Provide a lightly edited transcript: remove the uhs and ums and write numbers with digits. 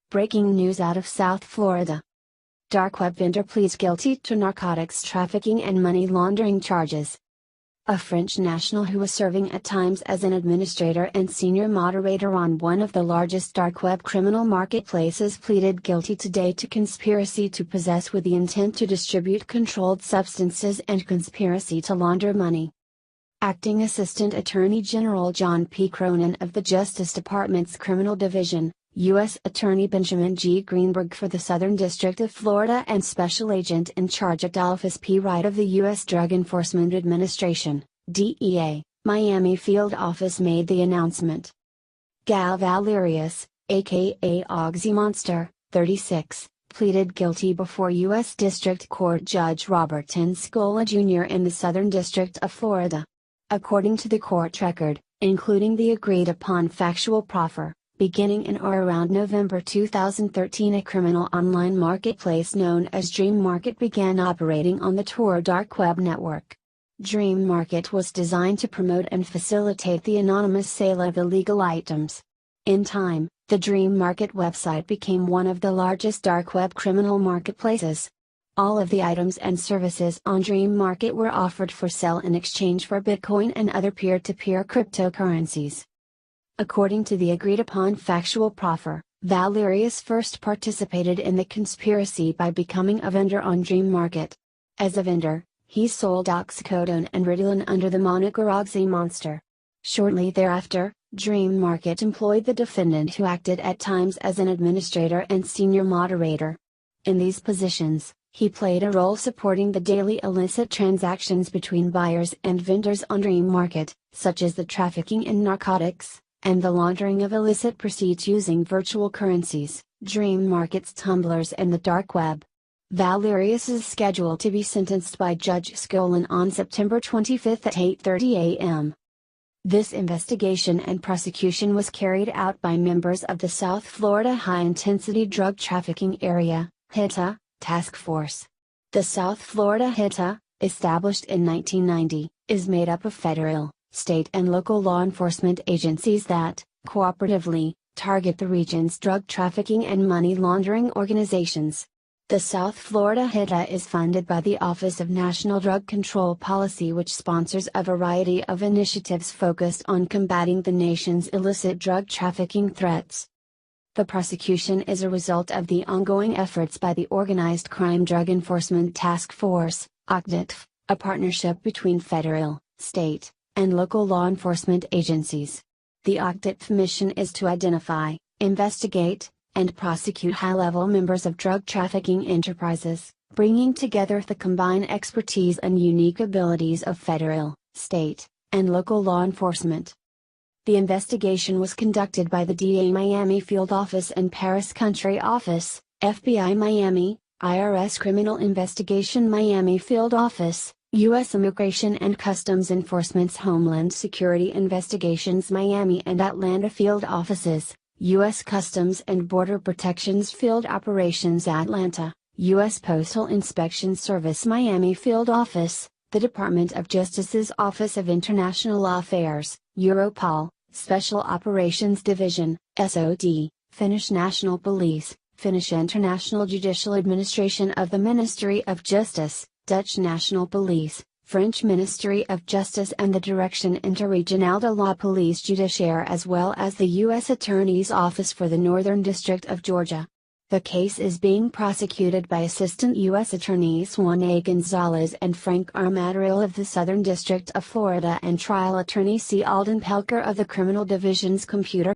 Breaking news out of South Florida. Dark web vendor pleads guilty to narcotics trafficking and money laundering charges. A French national who was serving at times as an administrator and senior moderator on one of the largest dark web criminal marketplaces pleaded guilty today to conspiracy to possess with the intent to distribute controlled substances and conspiracy to launder money. Acting Assistant Attorney General John P. Cronan of the Justice Department's Criminal Division, U.S. Attorney Benjamin G. Greenberg for the Southern District of Florida and Special Agent in Charge Adolphus P. Wright of the U.S. Drug Enforcement Administration, DEA, Miami Field Office made the announcement. Vallerius, aka Oxymonster, 36, pleaded guilty before U.S. District Court Judge Robert N. Scola Jr. in the Southern District of Florida. According to the court record, including the agreed-upon factual proffer, beginning in or around November 2013, a criminal online marketplace known as Dream Market began operating on the Tor dark web network. Dream Market was designed to promote and facilitate the anonymous sale of illegal items. In time, the Dream Market website became one of the largest dark web criminal marketplaces. All of the items and services on Dream Market were offered for sale in exchange for Bitcoin and other peer-to-peer cryptocurrencies. According to the agreed-upon factual proffer, Vallerius first participated in the conspiracy by becoming a vendor on Dream Market. As a vendor, he sold Oxycodone and Ritalin under the moniker Oxymonster. Shortly thereafter, Dream Market employed the defendant who acted at times as an administrator and senior moderator. In these positions, he played a role supporting the daily illicit transactions between buyers and vendors on Dream Market, such as the trafficking in narcotics, and the laundering of illicit proceeds using virtual currencies, Dream Market's tumblers and the dark web. Vallerius is scheduled to be sentenced by Judge Scola on September 25 at 8:30 a.m. This investigation and prosecution was carried out by members of the South Florida High Intensity Drug Trafficking Area, HITA, Task Force. The South Florida HITA, established in 1990, is made up of federal, state and local law enforcement agencies that, cooperatively, target the region's drug trafficking and money laundering organizations. The South Florida HITA is funded by the Office of National Drug Control Policy, which sponsors a variety of initiatives focused on combating the nation's illicit drug trafficking threats. The prosecution is a result of the ongoing efforts by the Organized Crime Drug Enforcement Task Force, OCDTF, a partnership between federal, state, and local law enforcement agencies. The OCDTF mission is to identify, investigate, and prosecute high-level members of drug trafficking enterprises, bringing together the combined expertise and unique abilities of federal, state, and local law enforcement. The investigation was conducted by the DA Miami Field Office and Paris Country Office, FBI Miami, IRS Criminal Investigation Miami Field Office, U.S. Immigration and Customs Enforcement's Homeland Security Investigations Miami and Atlanta Field Offices, U.S. Customs and Border Protection's Field Operations Atlanta, U.S. Postal Inspection Service Miami Field Office, the Department of Justice's Office of International Affairs, Europol, Special Operations Division, SOD, Finnish National Police, Finnish International Judicial Administration of the Ministry of Justice, Dutch National Police, French Ministry of Justice and the Direction Interregionale de la Police Judiciaire, as well as the U.S. Attorney's Office for the Northern District of Georgia. The case is being prosecuted by Assistant U.S. Attorneys Juan A. Gonzalez and Frank R. Madrigal of the Southern District of Florida and Trial Attorney C. Alden Pelker of the Criminal Division's Computer